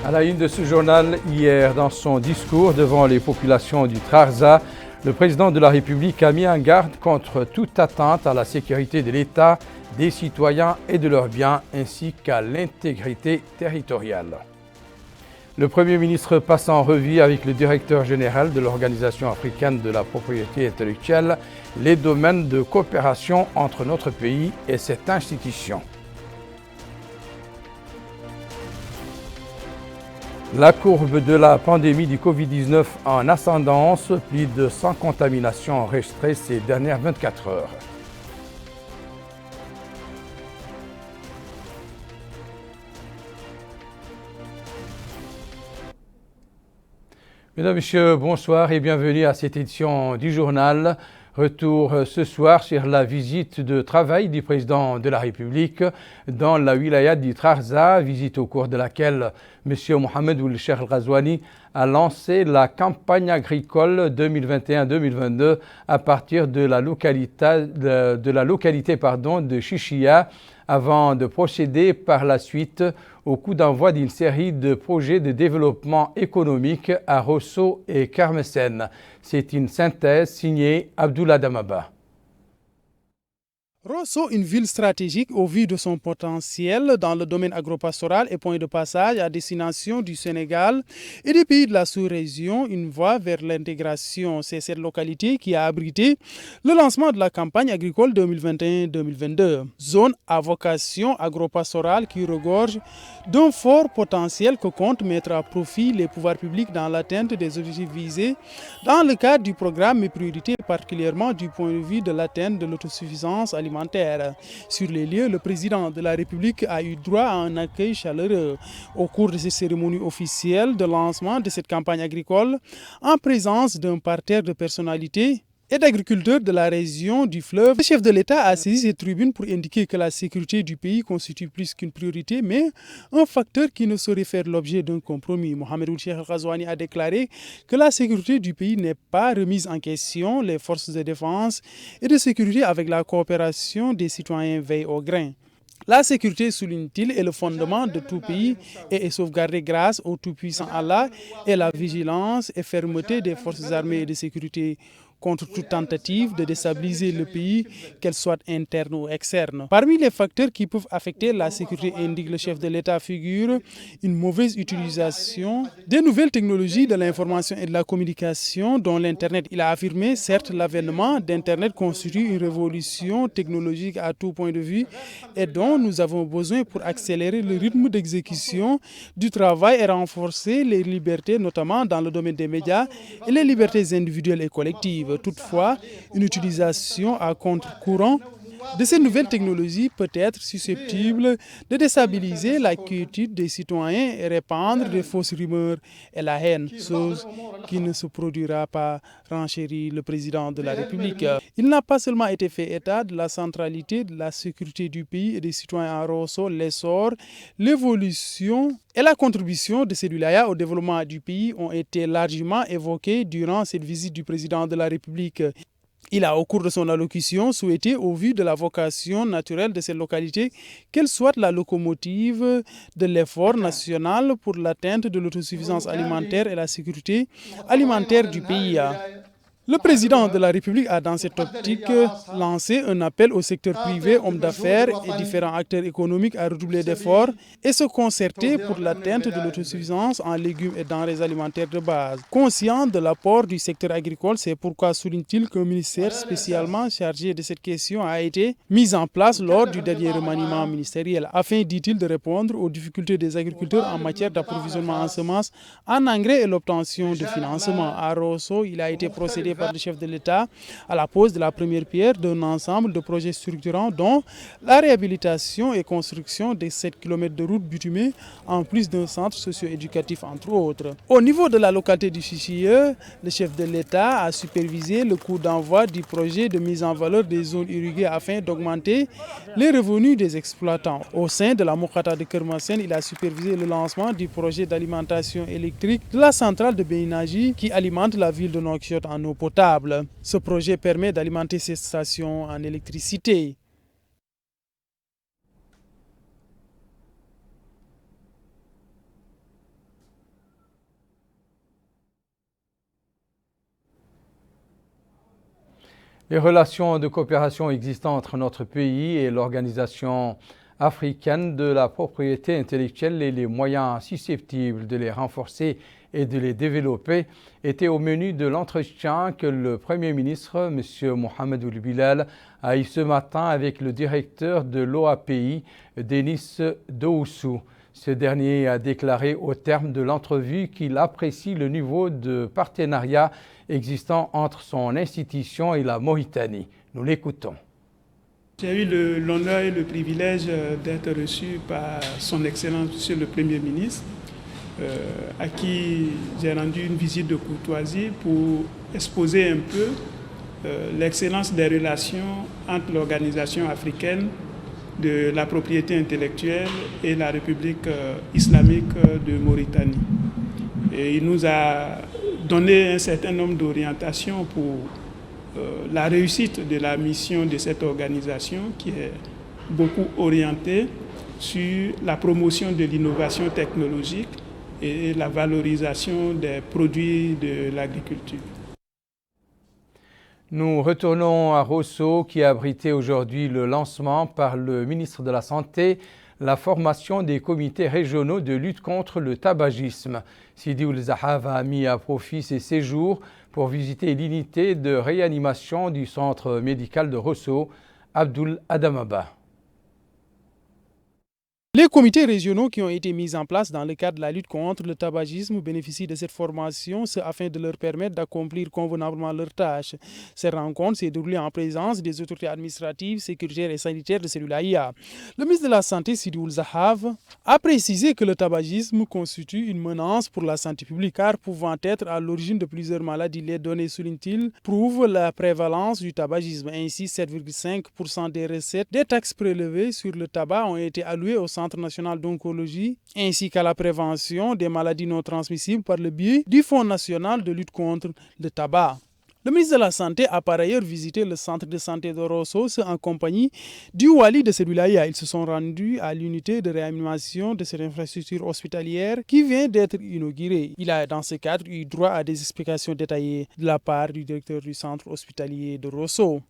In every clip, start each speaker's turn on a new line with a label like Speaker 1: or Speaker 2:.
Speaker 1: À la une de ce journal, hier, dans son discours devant les populations du Trarza, le président de la République a mis en garde contre toute atteinte à la sécurité de l'État, des citoyens et de leurs biens, ainsi qu'à l'intégrité territoriale. Le Premier ministre passe en revue avec le directeur général de l'Organisation africaine de la propriété intellectuelle les domaines de coopération entre notre pays et cette institution. La courbe de la pandémie du Covid-19 en ascendance, plus de 100 contaminations enregistrées ces dernières 24 heures. Mesdames, Messieurs, bonsoir et bienvenue à cette édition du journal. Retour ce soir sur la visite de travail du président de la République dans la wilaya du Trarza, visite au cours de laquelle M. Mohamed Ould Cheikh El Ghazouani a lancé la campagne agricole 2021-2022 à partir de la localité de Chichia, avant de procéder par la suite au coup d'envoi d'une série de projets de développement économique à Rosso et Kermessène. C'est une synthèse signée Abdoulaye Damaba.
Speaker 2: Rosso, une ville stratégique au vu de son potentiel dans le domaine agropastoral et point de passage à destination du Sénégal et des pays de la sous-région, une voie vers l'intégration. C'est cette localité qui a abrité le lancement de la campagne agricole 2021-2022. Zone à vocation agropastorale qui regorge d'un fort potentiel que compte mettre à profit les pouvoirs publics dans l'atteinte des objectifs visés dans le cadre du programme Mes priorités, particulièrement du point de vue de l'atteinte de l'autosuffisance alimentaire. Sur les lieux, le président de la République a eu droit à un accueil chaleureux au cours de cette cérémonie officielle de lancement de cette campagne agricole, en présence d'un parterre de personnalités et d'agriculteurs de la région du fleuve. Le chef de l'État a saisi cette tribune pour indiquer que la sécurité du pays constitue plus qu'une priorité, mais un facteur qui ne saurait faire l'objet d'un compromis. Mohamed Ould Cheikh El Ghazouani a déclaré que la sécurité du pays n'est pas remise en question. Les forces de défense et de sécurité avec la coopération des citoyens veillent au grain. La sécurité, souligne-t-il, est le fondement de tout pays et est sauvegardée grâce au tout-puissant Allah et la vigilance et fermeté des forces armées et de sécurité contre toute tentative de déstabiliser le pays, qu'elle soit interne ou externe. Parmi les facteurs qui peuvent affecter la sécurité, indique le chef de l'État, figure une mauvaise utilisation des nouvelles technologies de l'information et de la communication, dont l'Internet. Il a affirmé, certes, l'avènement d'Internet constitue une révolution technologique à tout point de vue et dont nous avons besoin pour accélérer le rythme d'exécution du travail et renforcer les libertés, notamment dans le domaine des médias et les libertés individuelles et collectives. Toutefois, une utilisation à contre-courant de ces nouvelles technologies peut être susceptible de déstabiliser la quiétude des citoyens et répandre des fausses rumeurs et la haine, chose qui ne se produira pas, renchérit le président de la République. Il n'a pas seulement été fait état de la centralité de la sécurité du pays et des citoyens à Rosso, l'essor, l'évolution et la contribution de ces wilayas au développement du pays ont été largement évoqués durant cette visite du président de la République. Il a, au cours de son allocution, souhaité, au vu de la vocation naturelle de cette localité, qu'elle soit la locomotive de l'effort national pour l'atteinte de l'autosuffisance alimentaire et la sécurité alimentaire du pays. Le président de la République a, dans cette optique, lancé un appel au secteur privé, hommes d'affaires et différents acteurs économiques à redoubler d'efforts et se concerter pour l'atteinte de l'autosuffisance en légumes et denrées alimentaires de base. Conscient de l'apport du secteur agricole, c'est pourquoi souligne-t-il qu'un ministère spécialement chargé de cette question a été mis en place lors du dernier remaniement ministériel, afin, dit-il, de répondre aux difficultés des agriculteurs en matière d'approvisionnement en semences, en engrais et l'obtention de financement. À Rosso, il a été procédé par le chef de l'État à la pose de la première pierre d'un ensemble de projets structurants dont la réhabilitation et construction des 7 km de routes bitumées en plus d'un centre socio-éducatif entre autres. Au niveau de la localité du Chichiye, le chef de l'État a supervisé le coup d'envoi du projet de mise en valeur des zones irriguées afin d'augmenter les revenus des exploitants. Au sein de la Mokata de Kermessène, il a supervisé le lancement du projet d'alimentation électrique de la centrale de Bénaji qui alimente la ville de Nouakchott en eau potable. Ce projet permet d'alimenter ces stations en électricité.
Speaker 1: Les relations de coopération existant entre notre pays et l'Organisation africaine de la propriété intellectuelle et les moyens susceptibles de les renforcer et de les développer étaient au menu de l'entretien que le Premier ministre, M. Mohamed Ould Bilal, a eu ce matin avec le directeur de l'OAPI, Denis Doussou. Ce dernier a déclaré au terme de l'entrevue qu'il apprécie le niveau de partenariat existant entre son institution et la Mauritanie. Nous l'écoutons.
Speaker 3: J'ai eu l'honneur et le privilège d'être reçu par son Excellence Monsieur le Premier ministre, à qui j'ai rendu une visite de courtoisie pour exposer un peu l'excellence des relations entre l'organisation africaine de la propriété intellectuelle et la République islamique de Mauritanie. Et il nous a donné un certain nombre d'orientations pour la réussite de la mission de cette organisation qui est beaucoup orientée sur la promotion de l'innovation technologique et la valorisation des produits de l'agriculture.
Speaker 1: Nous retournons à Rosso qui a abrité aujourd'hui le lancement par le ministre de la Santé la formation des comités régionaux de lutte contre le tabagisme. Sidi Ould Zahav a mis à profit ses séjours pour visiter l'unité de réanimation du centre médical de Rosso, Abdoul Adamaba.
Speaker 2: Les comités régionaux qui ont été mis en place dans le cadre de la lutte contre le tabagisme bénéficient de cette formation afin de leur permettre d'accomplir convenablement leurs tâches. Cette rencontre s'est déroulée en présence des autorités administratives, sécuritaires et sanitaires de Cellulaïa. Le ministre de la Santé, Sidi Ould Zahav, a précisé que le tabagisme constitue une menace pour la santé publique car pouvant être à l'origine de plusieurs maladies. Les données, souligne-t-il, prouvent la prévalence du tabagisme. Ainsi, 7,5% des recettes des taxes prélevées sur le tabac ont été allouées au Centre national d'oncologie ainsi qu'à la prévention des maladies non transmissibles par le biais du Fonds national de lutte contre le tabac. Le ministre de la Santé a par ailleurs visité le centre de santé de Rosso en compagnie du Wali de Cellulaïa. Ils se sont rendus à l'unité de réanimation de cette infrastructure hospitalière qui vient d'être inaugurée. Il a dans ce cadre eu droit à des explications détaillées de la part du directeur du centre hospitalier de Rosso.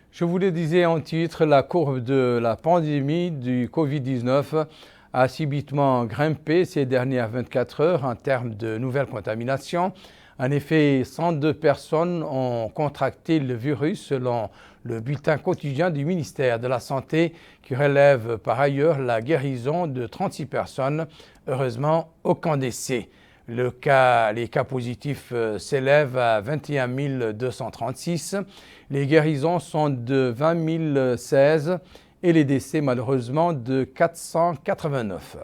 Speaker 1: Je vous le disais en titre, la courbe de la pandémie du Covid-19 a subitement grimpé ces dernières 24 heures en termes de nouvelles contaminations. En effet, 102 personnes ont contracté le virus selon le bulletin quotidien du ministère de la Santé qui relève par ailleurs la guérison de 36 personnes. Heureusement, aucun décès. Les cas positifs s'élèvent à 21 236. Les guérisons sont de 20 016 et les décès malheureusement de 489.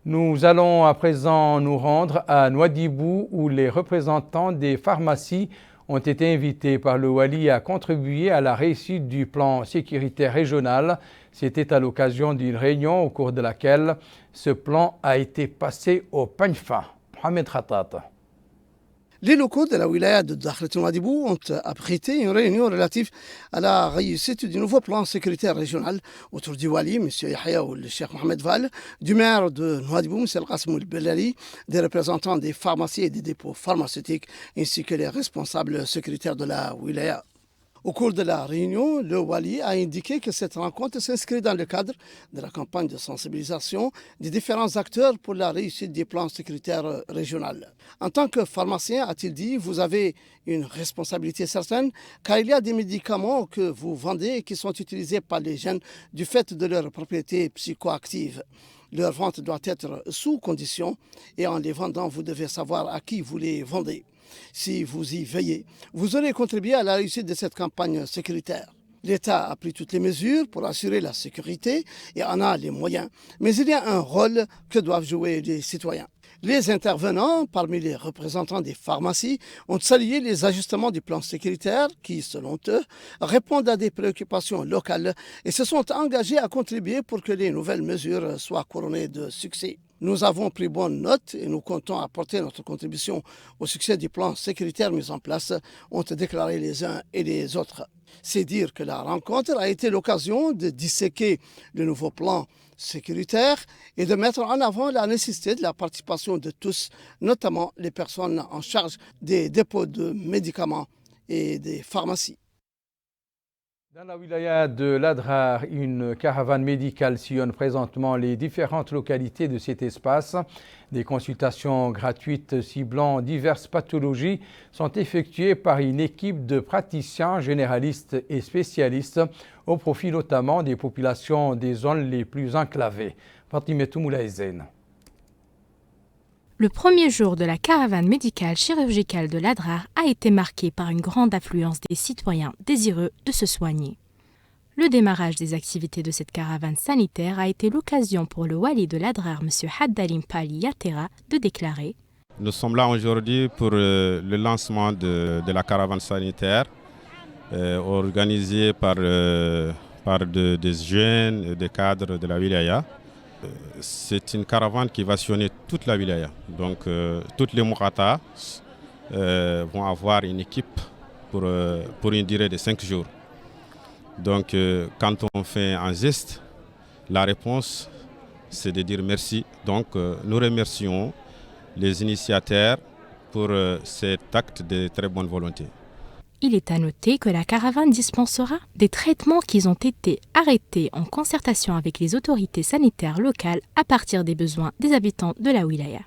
Speaker 1: Nous allons à présent nous rendre à Nouadhibou où les représentants des pharmacies ont été invités par le Wali à contribuer à la réussite du plan sécuritaire régional. C'était à l'occasion d'une réunion au cours de laquelle ce plan a été passé au peigne fin. Mohamed Khatat.
Speaker 4: Les locaux de la wilaya de Dakhlet Nouadhibou ont abrité une réunion relative à la réussite du nouveau plan sécuritaire régional autour du Wali, M. Yahya ou le Cheikh Mohamed Val, du maire de Nouadhibou, M. Al-Qasm Belali, des représentants des pharmacies et des dépôts pharmaceutiques, ainsi que les responsables sécuritaires de la wilaya. Au cours de la réunion, le Wali a indiqué que cette rencontre s'inscrit dans le cadre de la campagne de sensibilisation des différents acteurs pour la réussite des plans sécuritaires régionaux. En tant que pharmacien, a-t-il dit, vous avez une responsabilité certaine car il y a des médicaments que vous vendez qui sont utilisés par les jeunes du fait de leur propriété psychoactive. Leur vente doit être sous condition et en les vendant, vous devez savoir à qui vous les vendez. Si vous y veillez, vous aurez contribué à la réussite de cette campagne sécuritaire. L'État a pris toutes les mesures pour assurer la sécurité et en a les moyens, mais il y a un rôle que doivent jouer les citoyens. Les intervenants, parmi les représentants des pharmacies, ont salué les ajustements du plan sécuritaire qui, selon eux, répondent à des préoccupations locales et se sont engagés à contribuer pour que les nouvelles mesures soient couronnées de succès. Nous avons pris bonne note et nous comptons apporter notre contribution au succès du plan sécuritaire mis en place, ont déclaré les uns et les autres. C'est dire que la rencontre a été l'occasion de disséquer le nouveau plan sécuritaire et de mettre en avant la nécessité de la participation de tous, notamment les personnes en charge des dépôts de médicaments et des pharmacies.
Speaker 1: Dans la wilaya de l'Adrar, une caravane médicale sillonne présentement les différentes localités de cet espace. Des consultations gratuites ciblant diverses pathologies sont effectuées par une équipe de praticiens généralistes et spécialistes au profit notamment des populations des zones les plus enclavées. Fatimetou Moulaïzen.
Speaker 5: Le premier jour de la caravane médicale chirurgicale de l'Adrar a été marqué par une grande affluence des citoyens désireux de se soigner. Le démarrage des activités de cette caravane sanitaire a été l'occasion pour le wali de l'Adrar, M. Haddalim Pali Yatera, de déclarer:
Speaker 6: Nous sommes là aujourd'hui pour le lancement de la caravane sanitaire organisée par des jeunes et des cadres de la wilaya. C'est une caravane qui va sillonner toute la wilaya. Donc, toutes les Mourata vont avoir une équipe pour une durée de 5 jours. Donc, quand on fait un geste, la réponse, c'est de dire merci. Donc, nous remercions les initiateurs pour cet acte de très bonne volonté.
Speaker 5: Il est à noter que la caravane dispensera des traitements qui ont été arrêtés en concertation avec les autorités sanitaires locales à partir des besoins des habitants de la wilaya.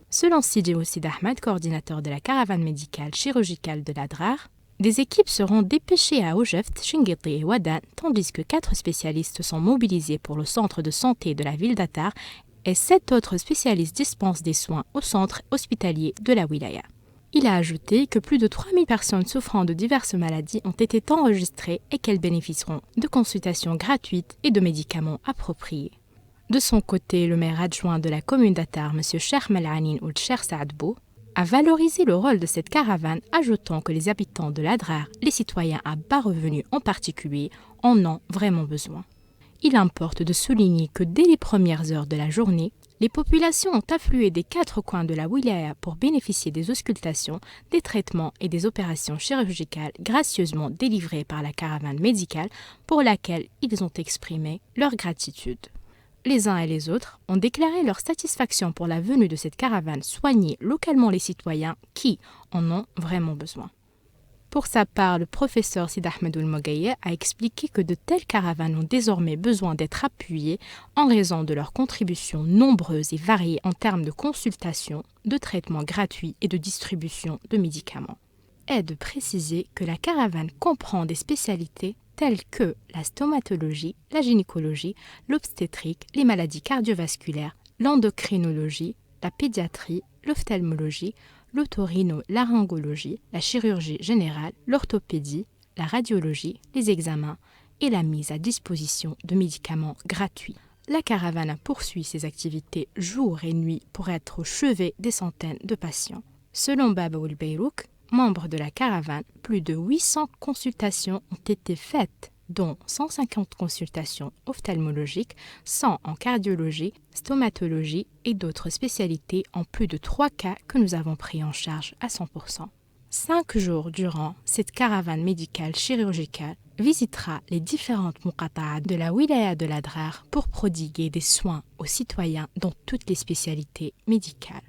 Speaker 5: Selon Sidi Oussid Ahmed, coordinateur de la caravane médicale chirurgicale de l'Adrar, des équipes seront dépêchées à Oujeft, Chinguetti et Wadan, tandis que 4 spécialistes sont mobilisés pour le centre de santé de la ville d'Attar et 7 autres spécialistes dispensent des soins au centre hospitalier de la wilaya. Il a ajouté que plus de 3000 personnes souffrant de diverses maladies ont été enregistrées et qu'elles bénéficieront de consultations gratuites et de médicaments appropriés. De son côté, le maire adjoint de la commune d'Attar, M. Cheikh Malanin Ould Cheikh Saadbou, a valorisé le rôle de cette caravane, ajoutant que les habitants de l'Adrar, les citoyens à bas revenus en particulier, en ont vraiment besoin. Il importe de souligner que dès les premières heures de la journée, les populations ont afflué des 4 coins de la wilaya pour bénéficier des auscultations, des traitements et des opérations chirurgicales gracieusement délivrées par la caravane médicale pour laquelle ils ont exprimé leur gratitude. Les uns et les autres ont déclaré leur satisfaction pour la venue de cette caravane soigner localement les citoyens qui en ont vraiment besoin. Pour sa part, le professeur Sid Ahmedoul Mogaye a expliqué que de telles caravanes ont désormais besoin d'être appuyées en raison de leurs contributions nombreuses et variées en termes de consultation, de traitements gratuits et de distribution de médicaments. Est de préciser que la caravane comprend des spécialités telles que la stomatologie, la gynécologie, l'obstétrique, les maladies cardiovasculaires, l'endocrinologie, la pédiatrie, l'ophtalmologie, l'otorino-laryngologie, la chirurgie générale, l'orthopédie, la radiologie, les examens et la mise à disposition de médicaments gratuits. La caravane poursuit ses activités jour et nuit pour être au chevet des centaines de patients. Selon Baba Ould Beyrouk, membre de la caravane, plus de 800 consultations ont été faites, dont 150 consultations ophtalmologiques, 100 en cardiologie, stomatologie et d'autres spécialités en plus de 3 cas que nous avons pris en charge à 100%. 5 jours durant, cette caravane médicale chirurgicale visitera les différentes muqata'a de la wilaya de l'Adrar pour prodiguer des soins aux citoyens dans toutes les spécialités médicales.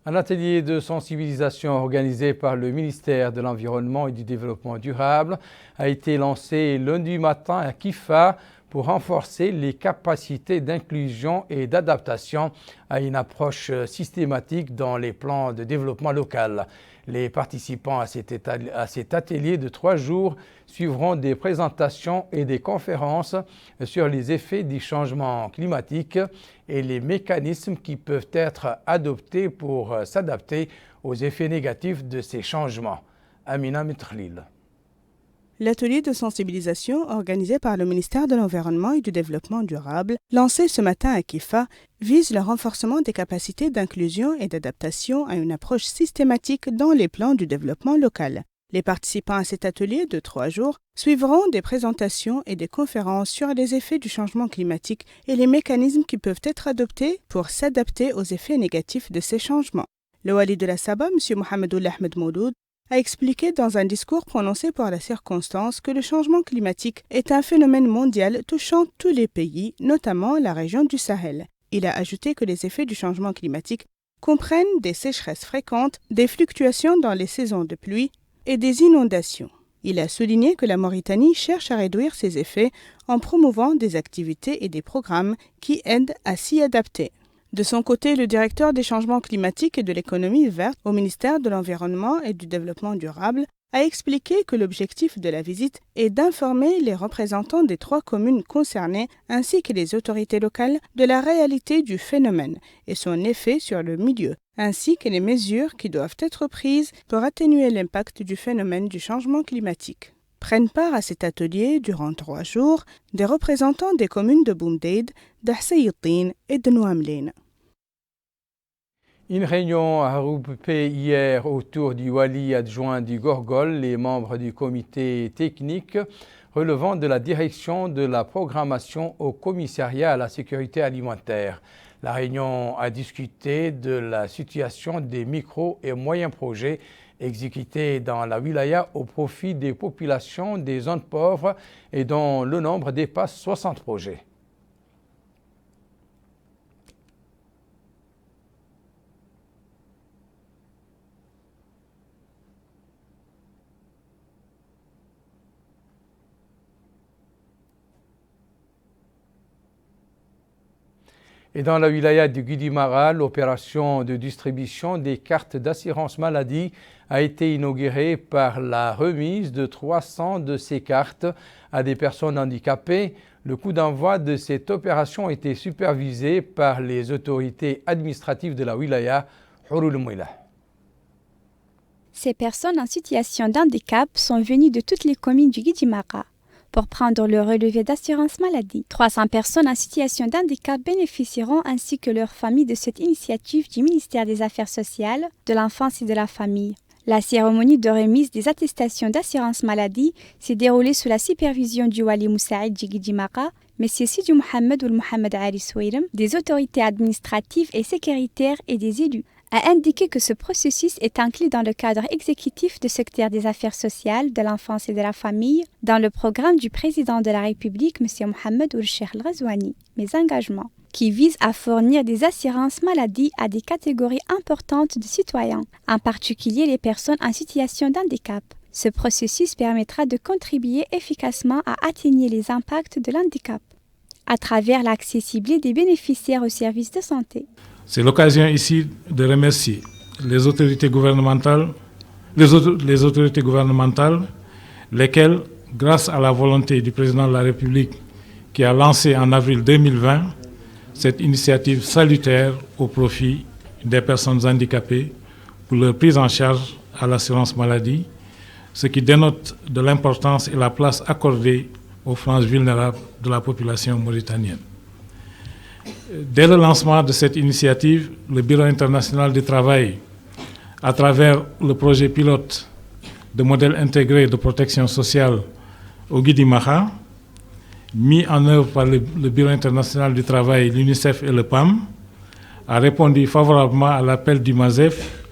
Speaker 1: Un atelier de sensibilisation organisé par le ministère de l'Environnement et du Développement durable a été lancé lundi matin à Kifa pour renforcer les capacités d'inclusion et d'adaptation à une approche systématique dans les plans de développement local. Les participants à cet atelier de 3 jours suivront des présentations et des conférences sur les effets du changement climatique et les mécanismes qui peuvent être adoptés pour s'adapter aux effets négatifs de ces changements. Amina Mitrlil.
Speaker 7: L'atelier de sensibilisation organisé par le ministère de l'Environnement et du Développement durable, lancé ce matin à Kifa, vise le renforcement des capacités d'inclusion et d'adaptation à une approche systématique dans les plans du développement local. Les participants à cet atelier de 3 jours suivront des présentations et des conférences sur les effets du changement climatique et les mécanismes qui peuvent être adoptés pour s'adapter aux effets négatifs de ces changements. Le wali de la Saba, M. Mohamedoul Ahmed Mouloud, a expliqué dans un discours prononcé pour la circonstance que le changement climatique est un phénomène mondial touchant tous les pays, notamment la région du Sahel. Il a ajouté que les effets du changement climatique comprennent des sécheresses fréquentes, des fluctuations dans les saisons de pluie et des inondations. Il a souligné que la Mauritanie cherche à réduire ces effets en promouvant des activités et des programmes qui aident à s'y adapter. De son côté, le directeur des changements climatiques et de l'économie verte au ministère de l'Environnement et du Développement durable a expliqué que l'objectif de la visite est d'informer les représentants des 3 communes concernées ainsi que les autorités locales de la réalité du phénomène et son effet sur le milieu, ainsi que les mesures qui doivent être prises pour atténuer l'impact du phénomène du changement climatique. Prennent part à cet atelier durant 3 jours des représentants des communes de Boumdeid, d'Ahsayitine et de Nouamlin.
Speaker 1: Une réunion a regroupé hier autour du wali adjoint du Gorgol les membres du comité technique relevant de la direction de la programmation au commissariat à la sécurité alimentaire. La réunion a discuté de la situation des micro et moyens projets exécutés dans la wilaya au profit des populations des zones pauvres et dont le nombre dépasse 60 projets. Et dans la wilaya du Guidimara, l'opération de distribution des cartes d'assurance maladie a été inaugurée par la remise de 300 de ces cartes à des personnes handicapées. Le coup d'envoi de cette opération a été supervisé par les autorités administratives de la wilaya, Houroul Mouila.
Speaker 8: Ces personnes en situation d'handicap sont venues de toutes les communes du Guidimara pour prendre le relevé d'assurance maladie. 300 personnes en situation d'handicap bénéficieront ainsi que leurs familles de cette initiative du ministère des Affaires sociales, de l'enfance et de la famille. La cérémonie de remise des attestations d'assurance maladie s'est déroulée sous la supervision du Wali Moussaïd du Guidimara, M. Sidi Mohamed ou Mohamed Ali Souirem, des autorités administratives et sécuritaires et des élus, a indiqué que ce processus est inclus dans le cadre exécutif du secteur des affaires sociales, de l'enfance et de la famille, dans le programme du président de la République, M. Mohamed Ould Cheikh El Ghazouani, Mes engagements, qui vise à fournir des assurances maladie à des catégories importantes de citoyens, en particulier les personnes en situation d'handicap. Ce processus permettra de contribuer efficacement à atténuer les impacts de l'handicap, à travers l'accessibilité des bénéficiaires aux services de santé.
Speaker 9: C'est l'occasion ici de remercier les autorités gouvernementales, lesquelles, grâce à la volonté du président de la République qui a lancé en avril 2020 cette initiative salutaire au profit des personnes handicapées pour leur prise en charge à l'assurance maladie, ce qui dénote de l'importance et la place accordée aux franges vulnérables de la population mauritanienne. Dès le lancement de cette initiative, le Bureau international du travail, à travers le projet pilote de modèle intégré de protection sociale au Guidimara, mis en œuvre par le Bureau international du travail, l'UNICEF et le PAM, a répondu favorablement à l'appel du MASEF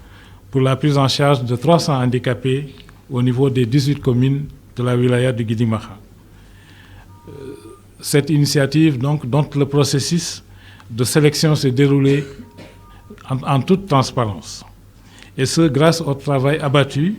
Speaker 9: pour la prise en charge de 300 handicapés au niveau des 18 communes de la wilaya du Guidimara. Cette initiative, dont le processus de sélection s'est déroulé en toute transparence. Et ce, grâce au travail abattu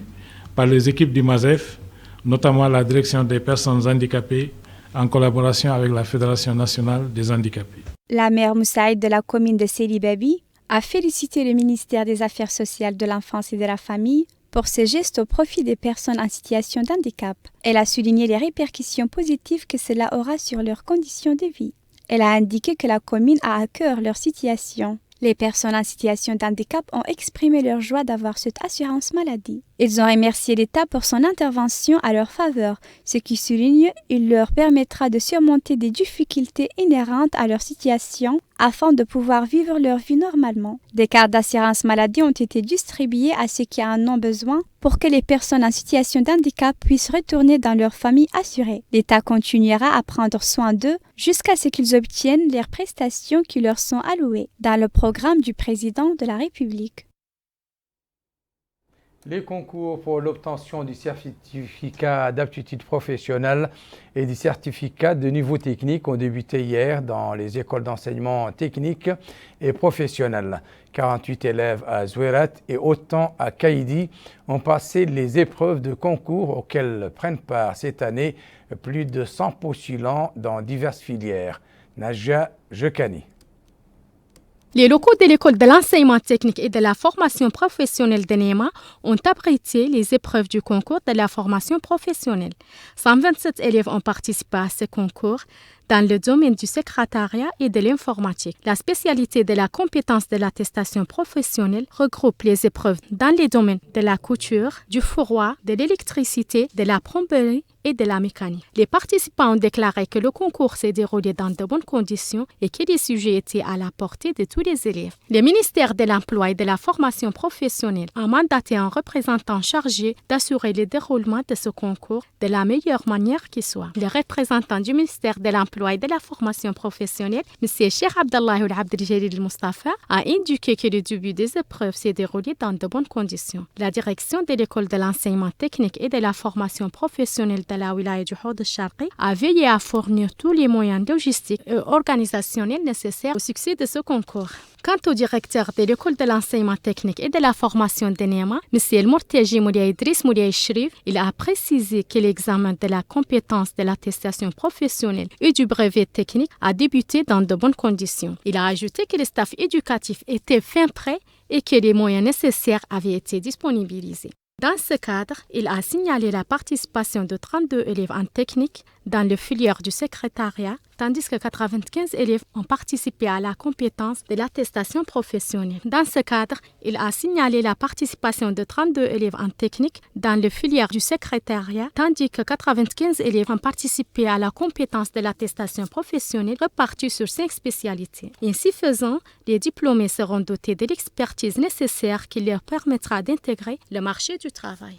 Speaker 9: par les équipes du MASEF, notamment la direction des personnes handicapées, en collaboration avec la Fédération nationale des handicapés.
Speaker 8: La maire Moussaïd de la commune de Selibabi a félicité le ministère des Affaires sociales, de l'enfance et de la famille pour ses gestes au profit des personnes en situation d'handicap. Elle a souligné les répercussions positives que cela aura sur leurs conditions de vie. Elle a indiqué que la commune a à cœur leur situation. Les personnes en situation d'handicap ont exprimé leur joie d'avoir cette assurance maladie. Ils ont remercié l'État pour son intervention à leur faveur, ce qui souligne qu'il leur permettra de surmonter des difficultés inhérentes à leur situation afin de pouvoir vivre leur vie normalement. Des cartes d'assurance maladie ont été distribuées à ceux qui en ont besoin pour que les personnes en situation d'handicap puissent retourner dans leur famille assurée. L'État continuera à prendre soin d'eux jusqu'à ce qu'ils obtiennent les prestations qui leur sont allouées dans le programme du président de la République.
Speaker 1: Les concours pour l'obtention du certificat d'aptitude professionnelle et du certificat de niveau technique ont débuté hier dans les écoles d'enseignement technique et professionnel. 48 élèves à Zouérat et autant à Kaïdi ont passé les épreuves de concours auxquelles prennent part cette année plus de 100 postulants dans diverses filières. Naja Jekani.
Speaker 5: Les locaux de l'école de l'enseignement technique et de la formation professionnelle de Néma ont abrité les épreuves du concours de la formation professionnelle. 127 élèves ont participé à ce concours dans le domaine du secrétariat et de l'informatique. La spécialité de la compétence de l'attestation professionnelle regroupe les épreuves dans les domaines de la couture, du fourroie, de l'électricité, de la plomberie et de la mécanique. Les participants ont déclaré que le concours s'est déroulé dans de bonnes conditions et que les sujets étaient à la portée de tous les élèves. Le ministère de l'Emploi et de la formation professionnelle a mandaté un représentant chargé d'assurer le déroulement de ce concours de la meilleure manière qui soit. Le représentant du ministère de l'Emploi et de la formation professionnelle, M. Cheikh Abdallah Abdeljalil Mustafa, a indiqué que le début des épreuves s'est déroulé dans de bonnes conditions. La direction de l'école de l'enseignement technique et de la formation professionnelle de la wilaya du Houd al-Sharqi a veillé à fournir tous les moyens logistiques et organisationnels nécessaires au succès de ce concours. Quant au directeur de l'école de l'enseignement technique et de la formation de Néma, M. El-Mourtaji Moulia Idriss Moulia Shrif, il a précisé que l'examen de la compétence de l'attestation professionnelle et du brevet technique a débuté dans de bonnes conditions. Il a ajouté que le staff éducatif était fin prêt et que les moyens nécessaires avaient été disponibilisés. Dans ce cadre, il a signalé la participation de 32 élèves en technique dans le filière du secrétariat, tandis que 95 élèves ont participé à la compétence de l'attestation professionnelle. Dans ce cadre, il a signalé la participation de 32 élèves en technique dans le filière du secrétariat, tandis que 95 élèves ont participé à la compétence de l'attestation professionnelle répartie sur 5 spécialités. Ainsi faisant, les diplômés seront dotés de l'expertise nécessaire qui leur permettra d'intégrer le marché du travail.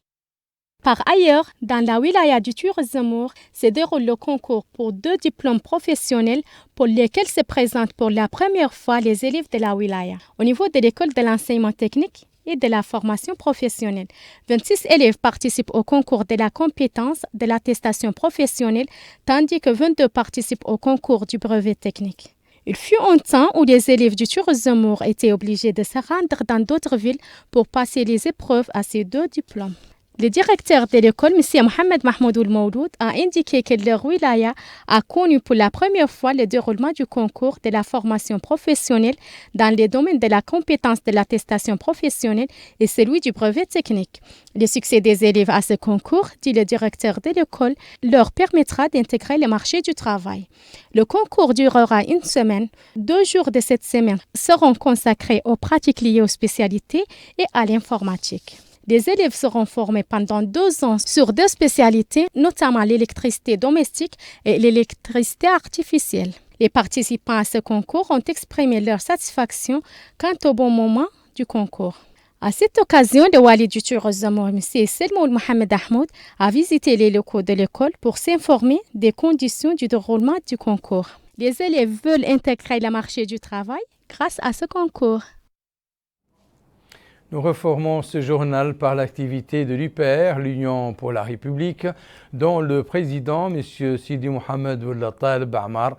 Speaker 5: Par ailleurs, dans la wilaya du Tur-Zamour se déroule le concours pour 2 diplômes professionnels pour lesquels se présentent pour la première fois les élèves de la wilaya. Au niveau de l'école de l'enseignement technique et de la formation professionnelle, 26 élèves participent au concours de la compétence de l'attestation professionnelle, tandis que 22 participent au concours du brevet technique. Il fut un temps où les élèves du Tur-Zamour étaient obligés de se rendre dans d'autres villes pour passer les épreuves à ces 2 diplômes. Le directeur de l'école, M. Mohamed Mahmoud Mouloud, a indiqué que leur wilaya a connu pour la première fois le déroulement du concours de la formation professionnelle dans les domaines de la compétence de l'attestation professionnelle et celui du brevet technique. Le succès des élèves à ce concours, dit le directeur de l'école, leur permettra d'intégrer le marché du travail. Le concours durera une semaine. 2 jours de cette semaine seront consacrés aux pratiques liées aux spécialités et à l'informatique. Les élèves seront formés pendant 2 ans sur 2 spécialités, notamment l'électricité domestique et l'électricité artificielle. Les participants à ce concours ont exprimé leur satisfaction quant au bon moment du concours. À cette occasion, le wali du Tur-Zamour, M. Selmoul Mohamed Ahmoud, a visité les locaux de l'école pour s'informer des conditions du déroulement du concours. Les élèves veulent intégrer le marché du travail grâce à ce concours.
Speaker 1: Nous reformons ce journal par l'activité de l'UPR, l'Union pour la République, dont le président, M. Sidi Mohamed Ould Taleb Ammar,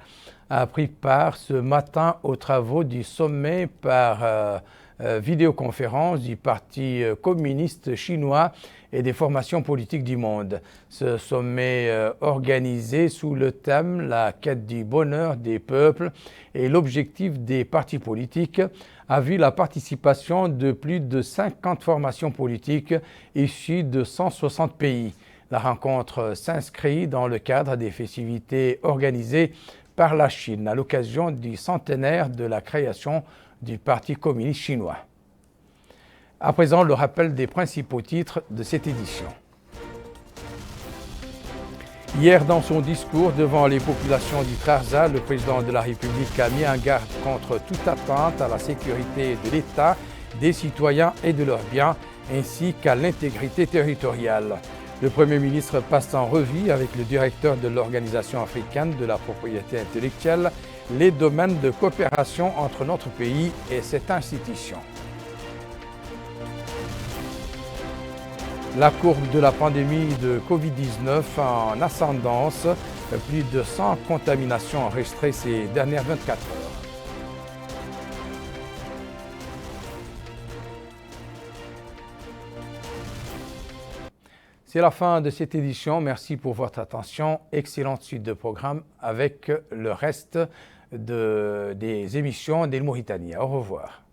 Speaker 1: a pris part ce matin aux travaux du sommet par vidéoconférence du Parti communiste chinois et des formations politiques du monde. Ce sommet organisé sous le thème « La quête du bonheur des peuples » et l'objectif des partis politiques a vu la participation de plus de 50 formations politiques issues de 160 pays. La rencontre s'inscrit dans le cadre des festivités organisées par la Chine à l'occasion du centenaire de la création du Parti communiste chinois. À présent, le rappel des principaux titres de cette édition. Hier, dans son discours devant les populations du Trarza, le président de la République a mis en garde contre toute atteinte à la sécurité de l'État, des citoyens et de leurs biens, ainsi qu'à l'intégrité territoriale. Le Premier ministre passe en revue avec le directeur de l'Organisation africaine de la propriété intellectuelle les domaines de coopération entre notre pays et cette institution. La courbe de la pandémie de Covid-19 en ascendance. Plus de 100 contaminations enregistrées ces dernières 24 heures. C'est la fin de cette édition. Merci pour votre attention. Excellente suite de programme avec le reste des émissions d'El Mauritania. Au revoir.